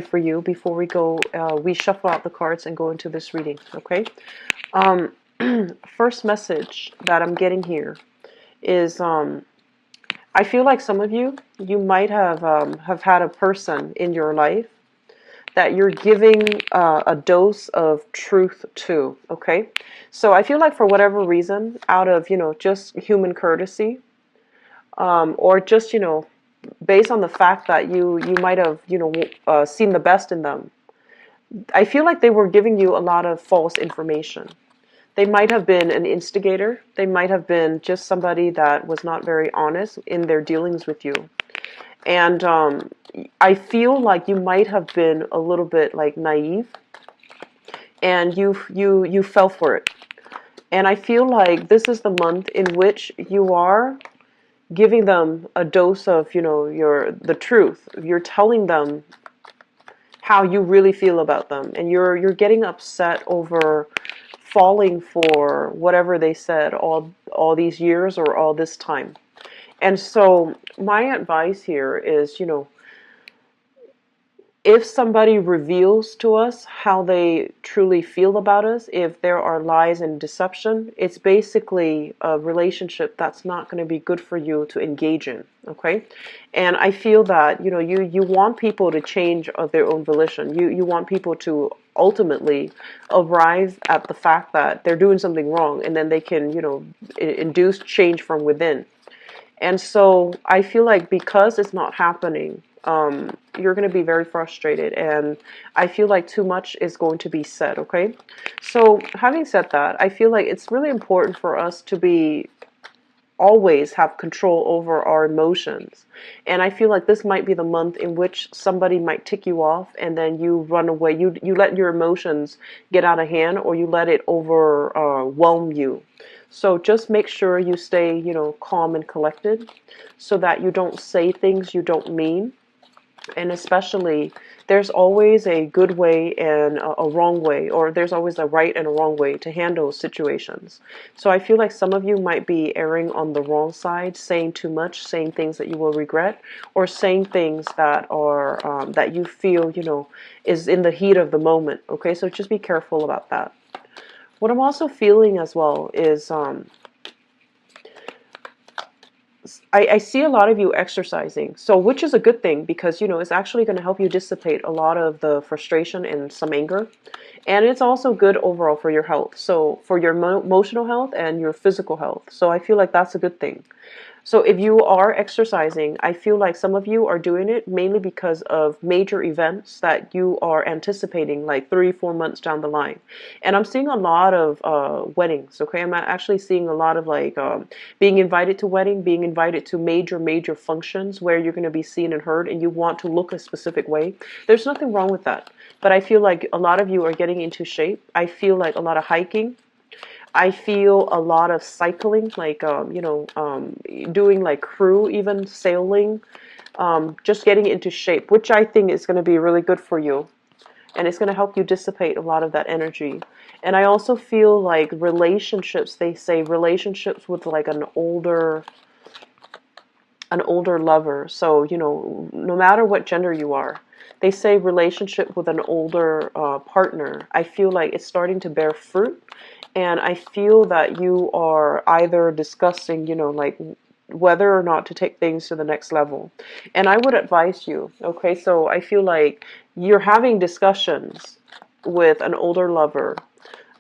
for you before we go, we shuffle out the cards and go into this reading, okay? First message that I'm getting here is I feel like some of you, you might have had a person in your life that you're giving a dose of truth to, okay? So I feel like for whatever reason, out of, just human courtesy, or just, based on the fact that you might have, seen the best in them, I feel like they were giving you a lot of false information. They might have been an instigator. They might have been just somebody that was not very honest in their dealings with you. And I feel like you might have been a little bit like naive, and you fell for it. And I feel like this is the month in which you are giving them a dose of, the truth. You're telling them how you really feel about them, and you're getting upset over falling for whatever they said all these years or all this time. And so my advice here is, if somebody reveals to us how they truly feel about us, if there are lies and deception, it's basically a relationship that's not going to be good for you to engage in, okay? And I feel that, you want people to change of their own volition. You want people to ultimately arrive at the fact that they're doing something wrong, and then they can, induce change from within. And so I feel like because it's not happening, you're going to be very frustrated, and I feel like too much is going to be said, okay? So having said that, I feel like it's really important for us to be always have control over our emotions. And I feel like this might be the month in which somebody might tick you off, and then you run away. You let your emotions get out of hand, or you let it overwhelm you. So just make sure you stay, calm and collected, so that you don't say things you don't mean. And especially, there's always a good way and a wrong way, or there's always a right and a wrong way to handle situations. So I feel like some of you might be erring on the wrong side, saying too much, saying things that you will regret, or saying things that are that you feel, is in the heat of the moment. Okay, so just be careful about that. What I'm also feeling as well is I see a lot of you exercising, so which is a good thing, because it's actually going to help you dissipate a lot of the frustration and some anger, and it's also good overall for your health, so for your emotional health and your physical health. So I feel like that's a good thing. So if you are exercising, I feel like some of you are doing it mainly because of major events that you are anticipating, like 3-4 months down the line. And I'm seeing a lot of weddings, okay? I'm actually seeing a lot of like being invited to wedding, being invited to major functions where you're going to be seen and heard, and you want to look a specific way. There's nothing wrong with that. But I feel like a lot of you are getting into shape. I feel like a lot of hiking. I feel a lot of cycling, like, doing like crew, even sailing, just getting into shape, which I think is going to be really good for you. And it's going to help you dissipate a lot of that energy. And I also feel like relationships, they say relationships with like an older lover. So, no matter what gender you are, they say relationship with an older partner. I feel like it's starting to bear fruit. And I feel that you are either discussing, like whether or not to take things to the next level. And I would advise you, okay, so I feel like you're having discussions with an older lover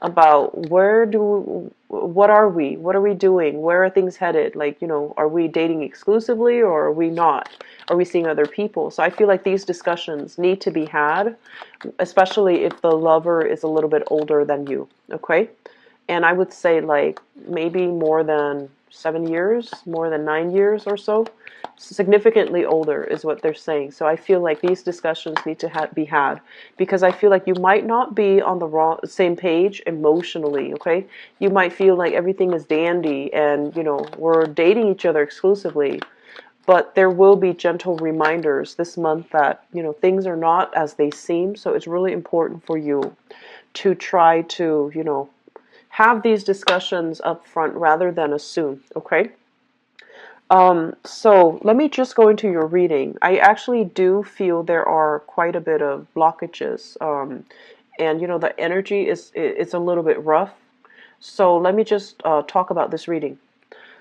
about what are we doing? Where are things headed? Like, are we dating exclusively, or are we not? Are we seeing other people? So I feel like these discussions need to be had, especially if the lover is a little bit older than you, okay? And I would say like maybe more than 7 years, more than 9 years or so. Significantly older is what they're saying. So I feel like these discussions need to be had, because I feel like you might not be on the same page emotionally, okay? You might feel like everything is dandy and, we're dating each other exclusively. But there will be gentle reminders this month that, things are not as they seem. So it's really important for you to try to, have these discussions up front rather than assume, okay? So let me just go into your reading. I actually do feel there are quite a bit of blockages. And the energy is a little bit rough. So let me just talk about this reading.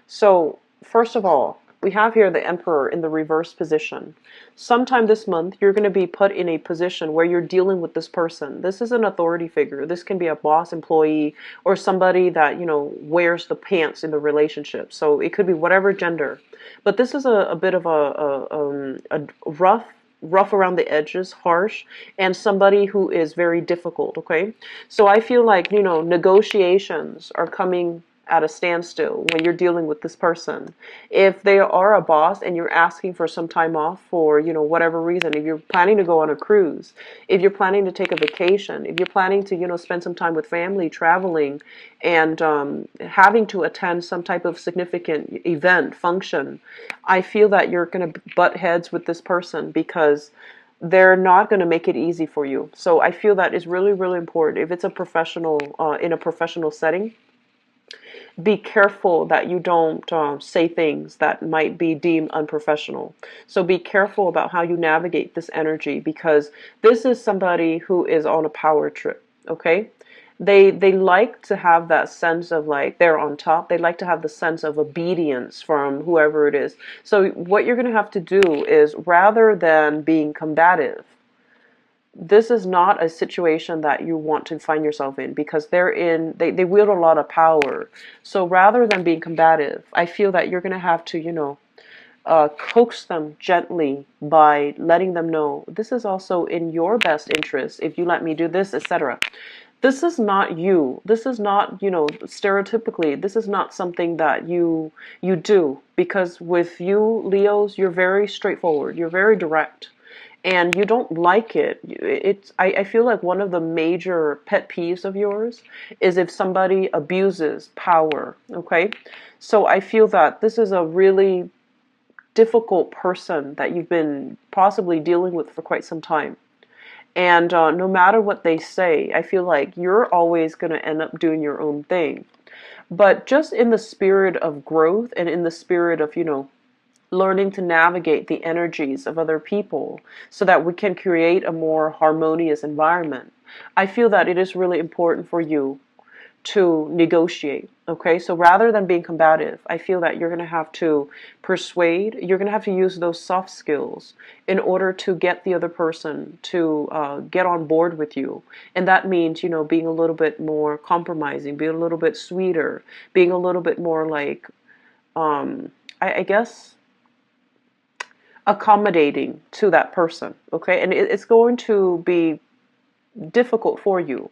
So, first of all, we have here the Emperor in the reverse position. Sometime this month, you're going to be put in a position where you're dealing with this person. This is an authority figure. This can be a boss, employee, or somebody that, wears the pants in the relationship. So it could be whatever gender. But this is a bit of a rough around the edges, harsh, and somebody who is very difficult, okay? So I feel like, negotiations are coming at a standstill when you're dealing with this person. If they are a boss and you're asking for some time off for, whatever reason, if you're planning to go on a cruise, if you're planning to take a vacation, if you're planning to, spend some time with family, traveling, and having to attend some type of significant event, function, I feel that you're going to butt heads with this person because they're not going to make it easy for you. So I feel that is really, really important. If it's a professional, in a professional setting, be careful that you don't say things that might be deemed unprofessional. So be careful about how you navigate this energy, because this is somebody who is on a power trip, okay? They like to have that sense of like they're on top. They like to have the sense of obedience from whoever it is. So what you're going to have to do is, rather than being combative, this is not a situation that you want to find yourself in, because they wield a lot of power. So rather than being combative, I feel that you're going to have to, coax them gently by letting them know this is also in your best interest if you let me do this, etc. This is not you. This is not, stereotypically, this is not something that you do, because with you, Leos, you're very straightforward. You're very direct. And you don't like it. I feel like one of the major pet peeves of yours is if somebody abuses power, okay? So I feel that this is a really difficult person that you've been possibly dealing with for quite some time. And no matter what they say, I feel like you're always going to end up doing your own thing. But just in the spirit of growth and in the spirit of, learning to navigate the energies of other people so that we can create a more harmonious environment, I feel that it is really important for you to negotiate. Okay, so rather than being combative, I feel that you're going to have to persuade. You're going to have to use those soft skills in order to get the other person to get on board with you. And that means, being a little bit more compromising, being a little bit sweeter, being a little bit more like, I guess, accommodating to that person, okay? And it's going to be difficult for you,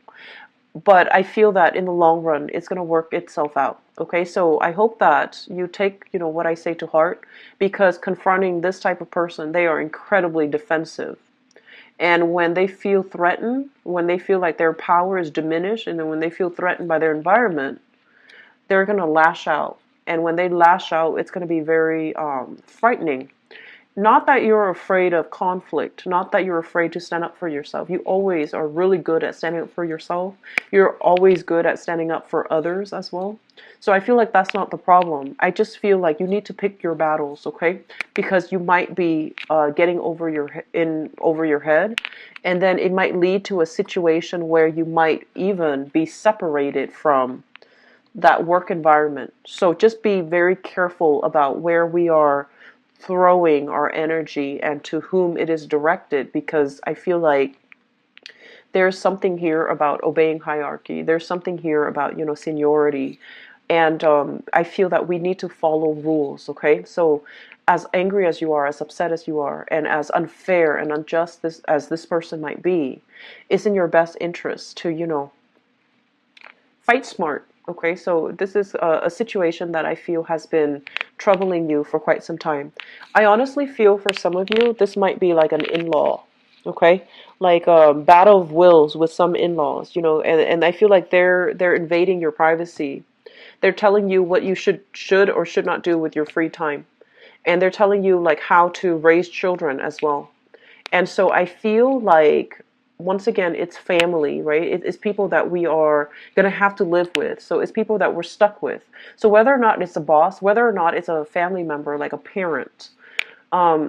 but I feel that in the long run, it's going to work itself out, okay? So I hope that you take, what I say to heart, because confronting this type of person, they are incredibly defensive. And when they feel threatened, when they feel like their power is diminished, and then when they feel threatened by their environment, they're going to lash out. And when they lash out, it's going to be very frightening. Not that you're afraid of conflict, not that you're afraid to stand up for yourself. You always are really good at standing up for yourself. You're always good at standing up for others as well. So I feel like that's not the problem. I just feel like you need to pick your battles, okay? Because you might be getting over your head, and then it might lead to a situation where you might even be separated from that work environment. So just be very careful about where we are throwing our energy and to whom it is directed, because I feel like there's something here about obeying hierarchy. There's something here about, seniority. And I feel that we need to follow rules, okay? So as angry as you are, as upset as you are, and as unfair and unjust as this person might be, it's in your best interest to, fight smart. Okay, so this is a situation that I feel has been troubling you for quite some time. I honestly feel for some of you, this might be like an in-law, okay? Like a battle of wills with some in-laws, and I feel like they're invading your privacy. They're telling you what you should or should not do with your free time. And they're telling you like how to raise children as well. And so I feel like once again, it's family, right? It's people that we are going to have to live with. So it's people that we're stuck with. So whether or not it's a boss, whether or not it's a family member, like a parent,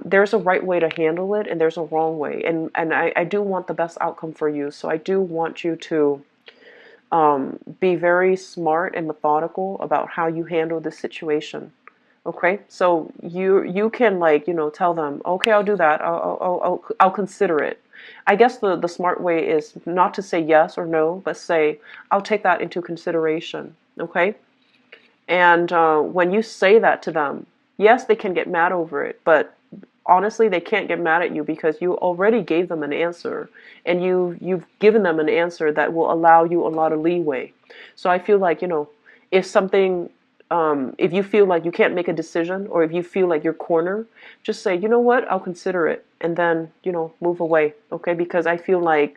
there's a right way to handle it and there's a wrong way. And I do want the best outcome for you. So I do want you to be very smart and methodical about how you handle this situation. Okay, so you can, like, tell them, okay, I'll do that. I'll consider it. I guess the smart way is not to say yes or no, but say, I'll take that into consideration. Okay, and when you say that to them, yes, they can get mad over it, but honestly, they can't get mad at you because you already gave them an answer, and you've given them an answer that will allow you a lot of leeway. So I feel like, if something, if you feel like you can't make a decision, or if you feel like you're cornered, just say, you know what, I'll consider it, and then, move away, okay? Because I feel like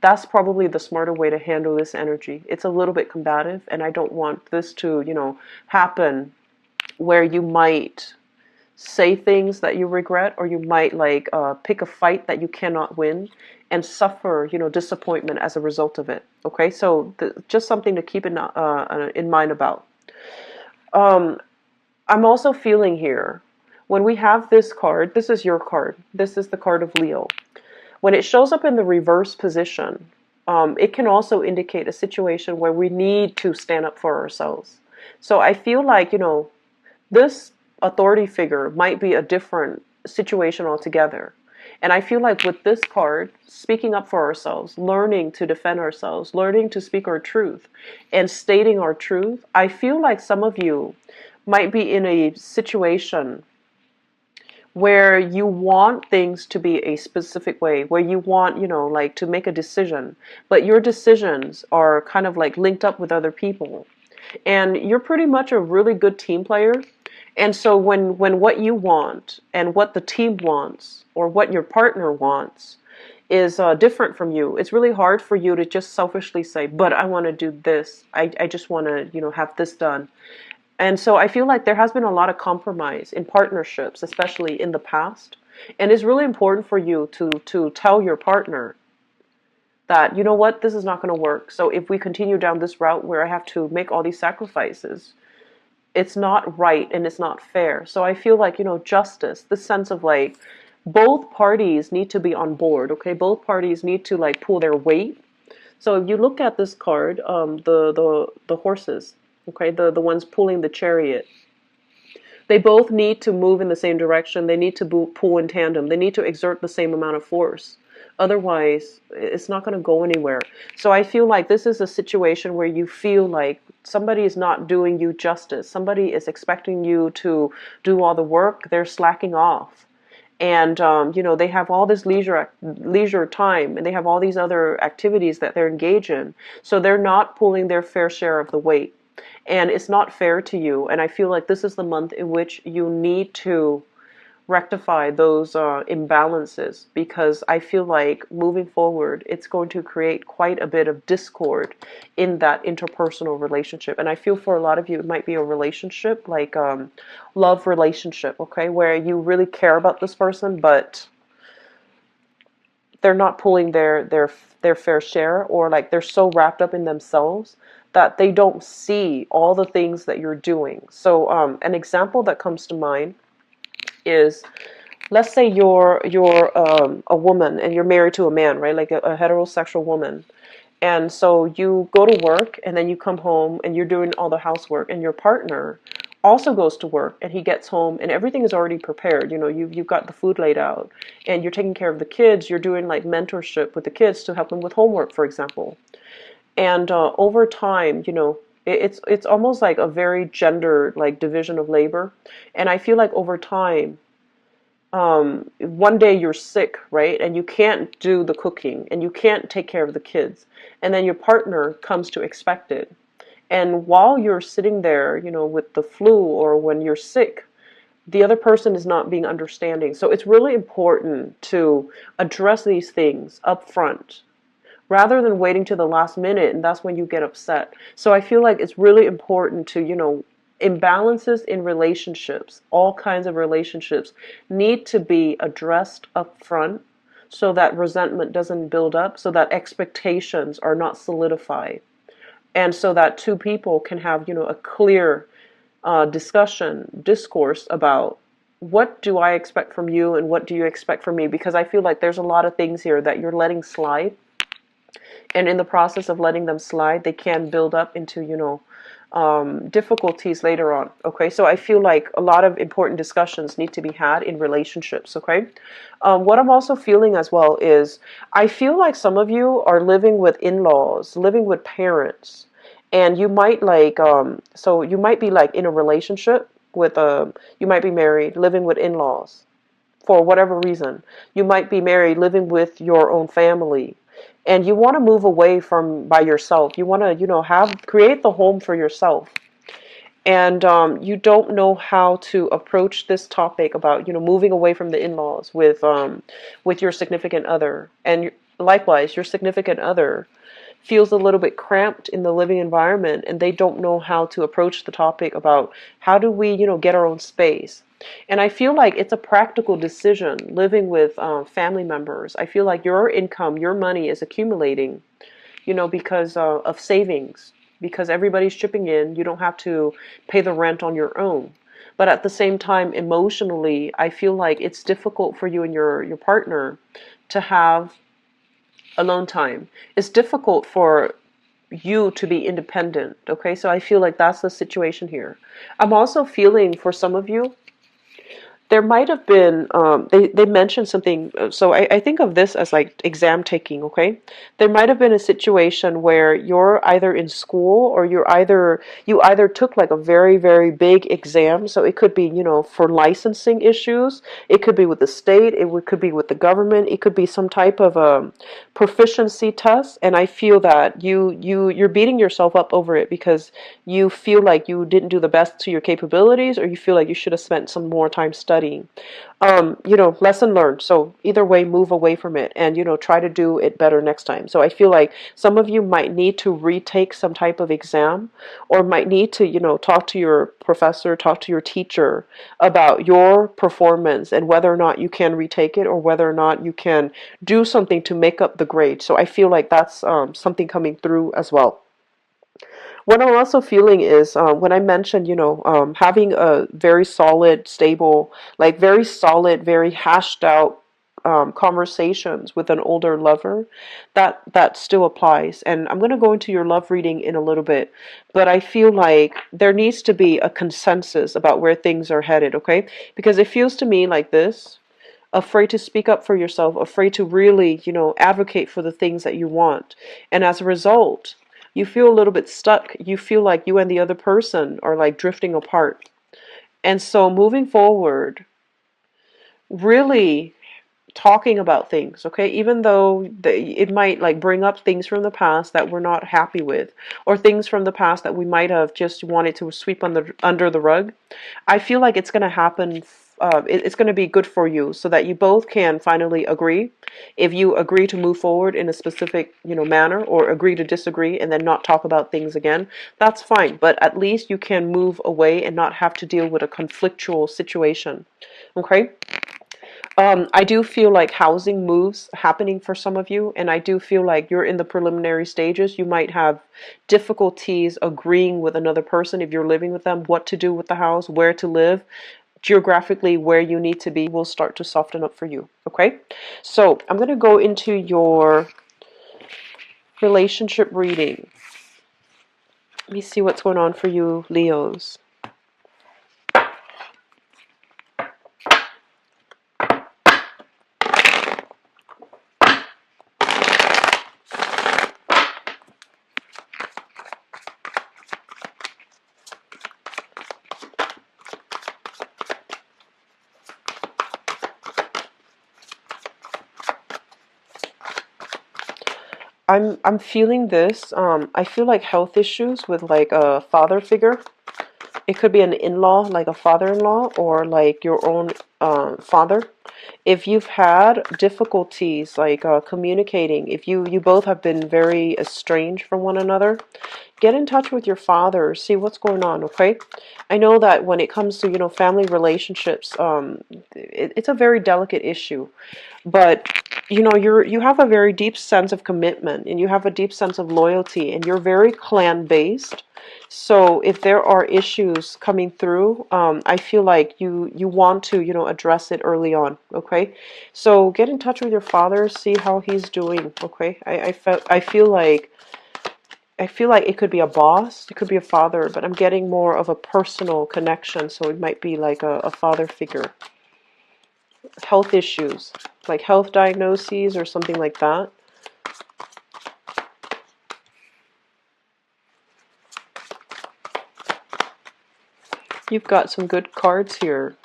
that's probably the smarter way to handle this energy. It's a little bit combative, and I don't want this to, happen where you might say things that you regret, or you might, like, pick a fight that you cannot win and suffer, disappointment as a result of it. Okay, so just something to keep in mind about. Um, I'm also feeling here, when we have this card, this is your card. This is the card of Leo. When it shows up in the reverse position, it can also indicate a situation where we need to stand up for ourselves. So I feel like, this authority figure might be a different situation altogether. And I feel like with this card, speaking up for ourselves, learning to defend ourselves, learning to speak our truth, and stating our truth, I feel like some of you might be in a situation where you want things to be a specific way, where you want, like, to make a decision, but your decisions are kind of like linked up with other people. And you're pretty much a really good team player. And so when what you want and what the team wants, or what your partner wants, is different from you, it's really hard for you to just selfishly say, but I want to do this. I just want to, have this done. And so I feel like there has been a lot of compromise in partnerships, especially in the past. And it's really important for you to tell your partner that, you know what, this is not going to work. So if we continue down this route where I have to make all these sacrifices, it's not right and it's not fair. So I feel like, justice, this sense of, like, both parties need to be on board, okay? Both parties need to, like, pull their weight. So if you look at this card, the horses, okay, the ones pulling the chariot, they both need to move in the same direction. They need to pull in tandem. They need to exert the same amount of force. Otherwise, it's not going to go anywhere. So I feel like this is a situation where you feel like somebody is not doing you justice. Somebody is expecting you to do all the work. They're slacking off. And, they have all this leisure time, and they have all these other activities that they're engaged in. So they're not pulling their fair share of the weight. And it's not fair to you. And I feel like this is the month in which you need to rectify those imbalances, because I feel like moving forward, it's going to create quite a bit of discord in that interpersonal relationship. And I feel for a lot of you, it might be a relationship, like love relationship, okay, where you really care about this person, but they're not pulling their fair share, or like they're so wrapped up in themselves that they don't see all the things that you're doing. So an example that comes to mind is, let's say you're a woman and you're married to a man, right? Like a heterosexual woman. And so you go to work and then you come home and you're doing all the housework, and your partner also goes to work and he gets home and everything is already prepared. You've got the food laid out and you're taking care of the kids. You're doing, like, mentorship with the kids to help them with homework, for example. And over time, it's almost like a very gendered, like, division of labor. And I feel like over time, one day you're sick, right? And you can't do the cooking and you can't take care of the kids. And then your partner comes to expect it. And while you're sitting there, with the flu, or when you're sick, the other person is not being understanding. So it's really important to address these things up front, rather than waiting to the last minute, and that's when you get upset. So I feel like it's really important to, imbalances in relationships, all kinds of relationships, need to be addressed up front, so that resentment doesn't build up, so that expectations are not solidified, and so that two people can have, a clear discourse about what do I expect from you and what do you expect from me, because I feel like there's a lot of things here that you're letting slide, and in the process of letting them slide, they can build up into, difficulties later on. Okay, so I feel like a lot of important discussions need to be had in relationships. Okay, what I'm also feeling as well is I feel like some of you are living with in-laws, living with parents, and you might so you might be like in a relationship with you might be married, living with in-laws for whatever reason. You might be married, living with your own family, and you want to move away from by yourself. You want to, have create the home for yourself, and you don't know how to approach this topic about, moving away from the in-laws with your significant other, and likewise, your significant other feels a little bit cramped in the living environment, and they don't know how to approach the topic about how do we, get our own space. And I feel like it's a practical decision living with family members. I feel like your income, your money is accumulating, because of savings, because everybody's chipping in. You don't have to pay the rent on your own. But at the same time, emotionally, I feel like it's difficult for you and your partner to have alone time. It's difficult for you to be independent. Okay, so I feel like that's the situation here. I'm also feeling for some of you, there might have been, they mentioned something, so I think of this as like exam taking, okay? There might have been a situation where you're either in school or you either took like a very, very big exam, so it could be, for licensing issues, it could be with the state, could be with the government, it could be some type of proficiency test, and I feel that you're beating yourself up over it because you feel like you didn't do the best to your capabilities, or you feel like you should have spent some more time studying. Lesson learned. So either way, move away from it and, try to do it better next time. So I feel like some of you might need to retake some type of exam, or might need to, talk to your professor, talk to your teacher about your performance and whether or not you can retake it, or whether or not you can do something to make up the grade. So I feel like that's something coming through as well. What I'm also feeling is when I mentioned, having a very solid, stable, like very solid, very hashed out conversations with an older lover, that still applies. And I'm going to go into your love reading in a little bit, but I feel like there needs to be a consensus about where things are headed, okay? Because it feels to me like this: afraid to speak up for yourself, afraid to really, advocate for the things that you want. And as a result, you feel a little bit stuck. You feel like you and the other person are like drifting apart. And so moving forward, really talking about things, okay? Even though it might like bring up things from the past that we're not happy with, or things from the past that we might have just wanted to sweep under the rug. I feel like it's going to happen. It's going to be good for you, so that you both can finally agree. If you agree to move forward in a specific, manner, or agree to disagree and then not talk about things again, that's fine. But at least you can move away and not have to deal with a conflictual situation. Okay? I do feel like housing moves happening for some of you, and I do feel like you're in the preliminary stages. You might have difficulties agreeing with another person if you're living with them, what to do with the house, where to live, geographically where you need to be will start to soften up for you. Okay, so I'm going to go into your relationship reading. Let me see what's going on for you, Leos. I'm feeling this. I feel like health issues with like a father figure. It could be an in-law, like a father-in-law, or like your own father. If you've had difficulties like communicating, if you both have been very estranged from one another, get in touch with your father, see what's going on, okay? I know that when it comes to, family relationships, it's a very delicate issue, but you have a very deep sense of commitment, and you have a deep sense of loyalty, and you're very clan based. So if there are issues coming through, I feel like you want to address it early on. Okay, so get in touch with your father, see how he's doing. Okay, I feel like it could be a boss, it could be a father, but I'm getting more of a personal connection, so it might be like a father figure. Health issues, like health diagnoses or something like that. You've got some good cards here.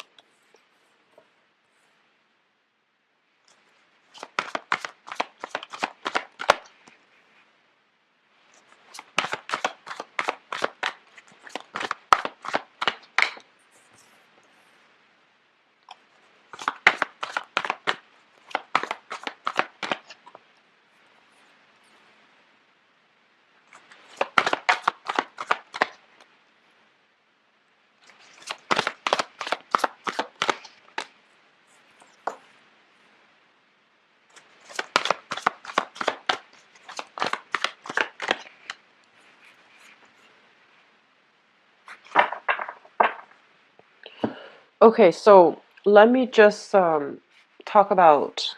Okay, so let me just talk about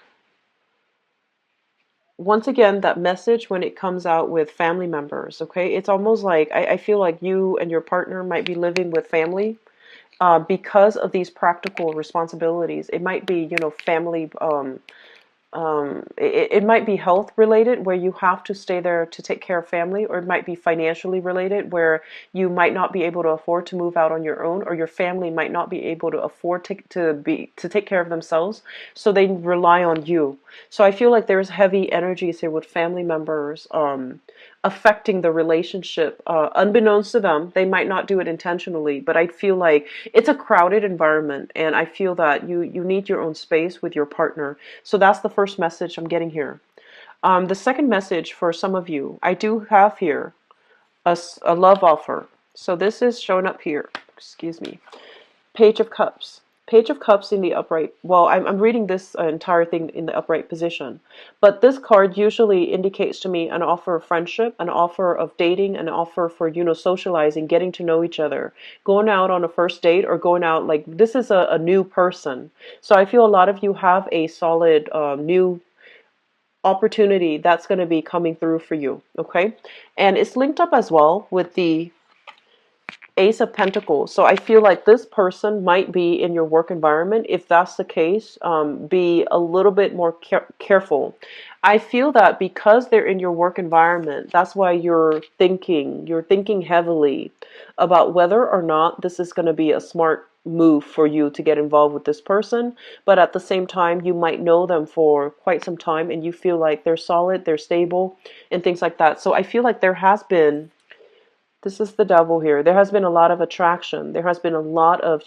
once again that message when it comes out with family members. Okay, it's almost like I feel like you and your partner might be living with family because of these practical responsibilities. It might be, family. It might be health related where you have to stay there to take care of family, or it might be financially related where you might not be able to afford to move out on your own, or your family might not be able to afford to take care of themselves, so they rely on you. So I feel like there's heavy energies here with family members affecting the relationship, unbeknownst to them. They might not do it intentionally, but I feel like it's a crowded environment, and I feel that you need your own space with your partner. So that's the first message I'm getting here. The second message for some of you, I do have here a love offer. So this is showing up here. Excuse me. Page of Cups. Page of Cups in the upright. Well, I'm reading this entire thing in the upright position. But this card usually indicates to me an offer of friendship, an offer of dating, an offer for, socializing, getting to know each other, going out on a first date, or going out like this is a new person. So I feel a lot of you have a solid new opportunity that's going to be coming through for you. Okay. And it's linked up as well with the Ace of Pentacles. So I feel like this person might be in your work environment. If that's the case, be a little bit more careful. I feel that because they're in your work environment, that's why you're thinking heavily about whether or not this is going to be a smart move for you to get involved with this person. But at the same time, you might know them for quite some time and you feel like they're solid, they're stable, and things like that. So I feel like there has been, this is the devil here. There has been a lot of attraction. There has been a lot of,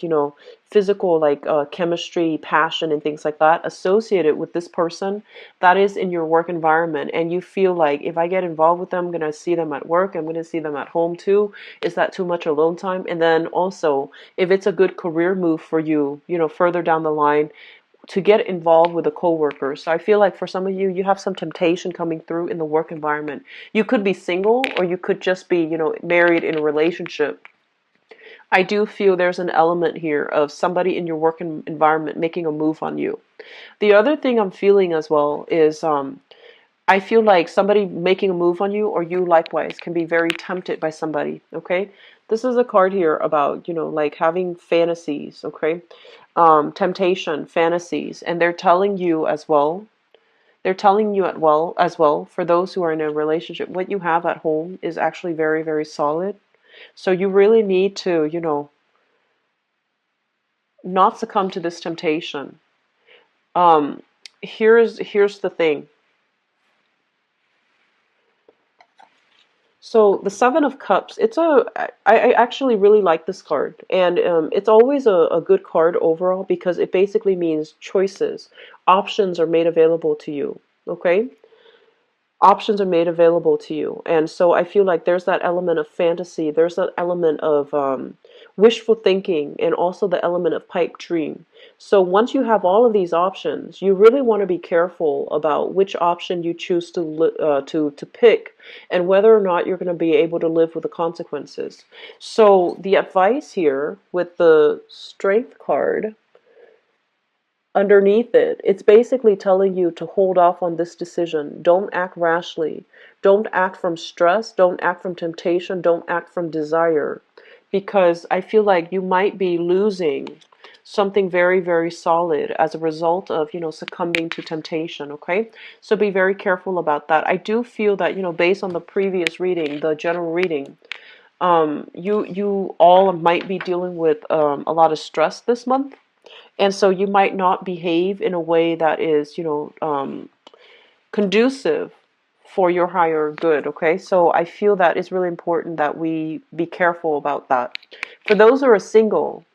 physical, like chemistry, passion, and things like that associated with this person that is in your work environment. And you feel like if I get involved with them, I'm going to see them at work. I'm going to see them at home too. Is that too much alone time? And then also, if it's a good career move for you, further down the line, to get involved with a coworker. So I feel like for some of you, you have some temptation coming through in the work environment. You could be single, or you could just be, married in a relationship. I do feel there's an element here of somebody in your work environment making a move on you. The other thing I'm feeling as well is I feel like somebody making a move on you, or you likewise, can be very tempted by somebody. Okay, this is a card here about, like having fantasies. Okay, temptation, fantasies, and they're telling you as well. They're telling you as well for those who are in a relationship, what you have at home is actually very, very solid. So you really need to, not succumb to this temptation. Um, here's the thing. So the Seven of Cups, I actually really like this card, and it's always a good card overall because it basically means choices, options are made available to you. Okay, options are made available to you, and so I feel like there's that element of fantasy, there's that element of wishful thinking, and also the element of pipe dream. So once you have all of these options, you really want to be careful about which option you choose to pick, and whether or not you're going to be able to live with the consequences. So the advice here with the Strength card underneath it, it's basically telling you to hold off on this decision. Don't act rashly. Don't act from stress. Don't act from temptation. Don't act from desire. Because I feel like you might be losing something very, very solid as a result of, succumbing to temptation, okay? So be very careful about that. I do feel that, based on the previous reading, the general reading, you all might be dealing with a lot of stress this month. And so you might not behave in a way that is, conducive for your higher good, okay? So I feel that it's really important that we be careful about that. For those who are single,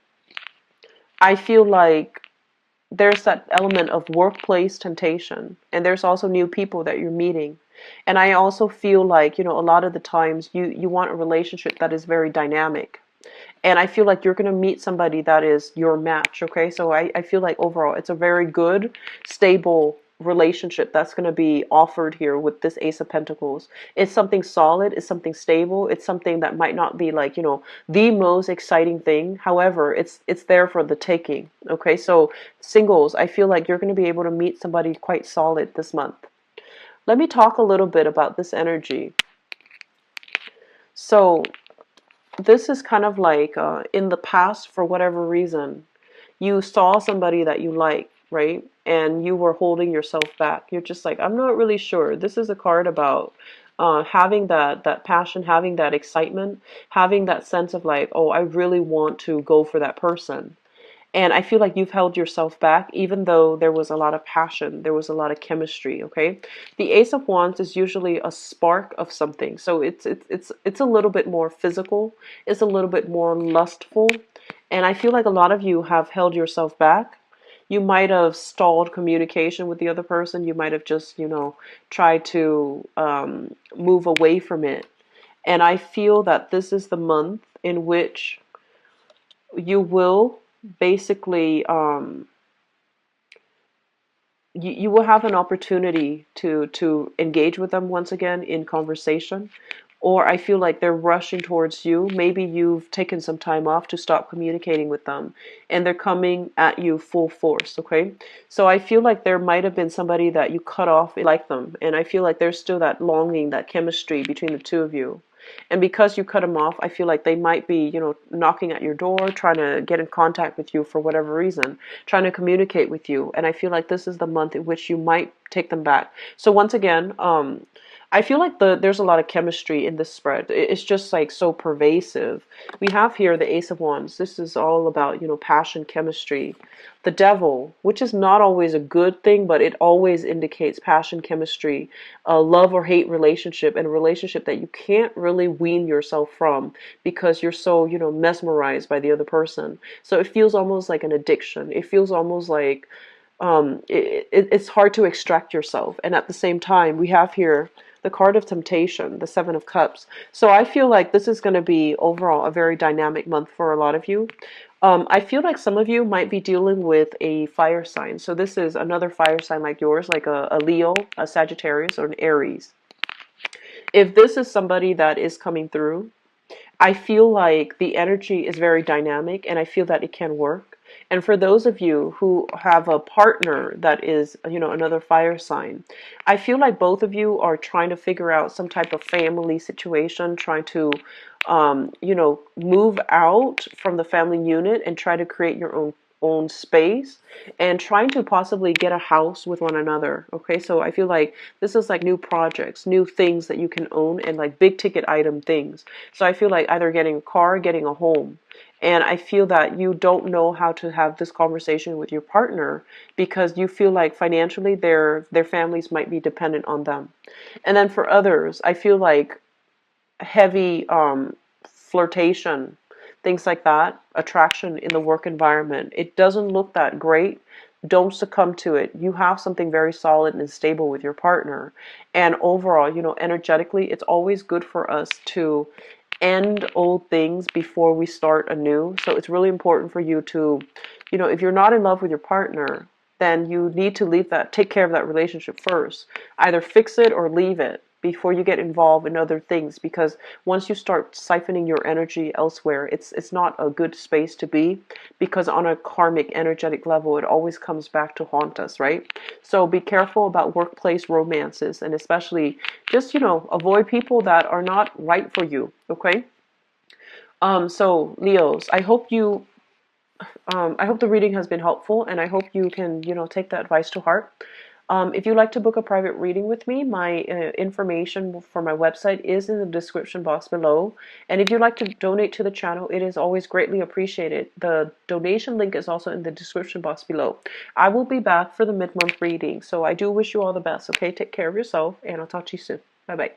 I feel like there's that element of workplace temptation, and there's also new people that you're meeting. And I also feel like, a lot of the times you want a relationship that is very dynamic. And I feel like you're going to meet somebody that is your match, okay? So I feel like overall it's a very good, stable relationship that's going to be offered here with this Ace of Pentacles. It's something solid, it's something stable, it's something that might not be like, the most exciting thing. However, it's there for the taking, okay? So singles, I feel like you're going to be able to meet somebody quite solid this month. Let me talk a little bit about this energy. So this is kind of like in the past, for whatever reason, you saw somebody that you like, right? And you were holding yourself back. You're just like, I'm not really sure. This is a card about having that passion, having that excitement, having that sense of like, oh, I really want to go for that person. And I feel like you've held yourself back, even though there was a lot of passion, there was a lot of chemistry, okay? The Ace of Wands is usually a spark of something. So it's a little bit more physical, it's a little bit more lustful. And I feel like a lot of you have held yourself back. You might have stalled communication with the other person. You might have just, tried to move away from it. And I feel that this is the month in which you will basically you will have an opportunity to engage with them once again in conversation. Or I feel like they're rushing towards you. Maybe you've taken some time off to stop communicating with them, and they're coming at you full force, okay? So I feel like there might have been somebody that you cut off like them, and I feel like there's still that longing, that chemistry between the two of you. And because you cut them off, I feel like they might be, knocking at your door, trying to get in contact with you for whatever reason, trying to communicate with you. And I feel like this is the month in which you might take them back. So once again, I feel like there's a lot of chemistry in this spread. It's just like so pervasive. We have here the Ace of Wands. This is all about, passion, chemistry. The Devil, which is not always a good thing, but it always indicates passion, chemistry, a love or hate relationship, and a relationship that you can't really wean yourself from because you're so, mesmerized by the other person. So it feels almost like an addiction. It feels almost like it's hard to extract yourself. And at the same time, we have here the card of temptation, the Seven of Cups. So I feel like this is going to be overall a very dynamic month for a lot of you. I feel like some of you might be dealing with a fire sign. So this is another fire sign like yours, like a Leo, a Sagittarius, or an Aries. If this is somebody that is coming through, I feel like the energy is very dynamic, and I feel that it can work. And for those of you who have a partner that is, another fire sign, I feel like both of you are trying to figure out some type of family situation, trying to, move out from the family unit and try to create your own space, and trying to possibly get a house with one another. Okay, so I feel like this is like new projects, new things that you can own, and like big ticket item things. So I feel like either getting a car, getting a home. And I feel that you don't know how to have this conversation with your partner because you feel like financially their families might be dependent on them. And then for others, I feel like heavy flirtation, things like that, attraction in the work environment. It doesn't look that great. Don't succumb to it. You have something very solid and stable with your partner. And overall, energetically, it's always good for us to end old things before we start anew. So it's really important for you to, if you're not in love with your partner, then you need to take care of that relationship first. Either fix it or leave it before you get involved in other things, because once you start siphoning your energy elsewhere, it's not a good space to be, because on a karmic energetic level it always comes back to haunt us, right? So be careful about workplace romances, and especially just avoid people that are not right for you, okay? So Leos, I hope the reading has been helpful, and I hope you can, take that advice to heart. If you'd like to book a private reading with me, my information for my website is in the description box below. And if you'd like to donate to the channel, it is always greatly appreciated. The donation link is also in the description box below. I will be back for the mid-month reading, so I do wish you all the best, okay? Take care of yourself, and I'll talk to you soon. Bye-bye.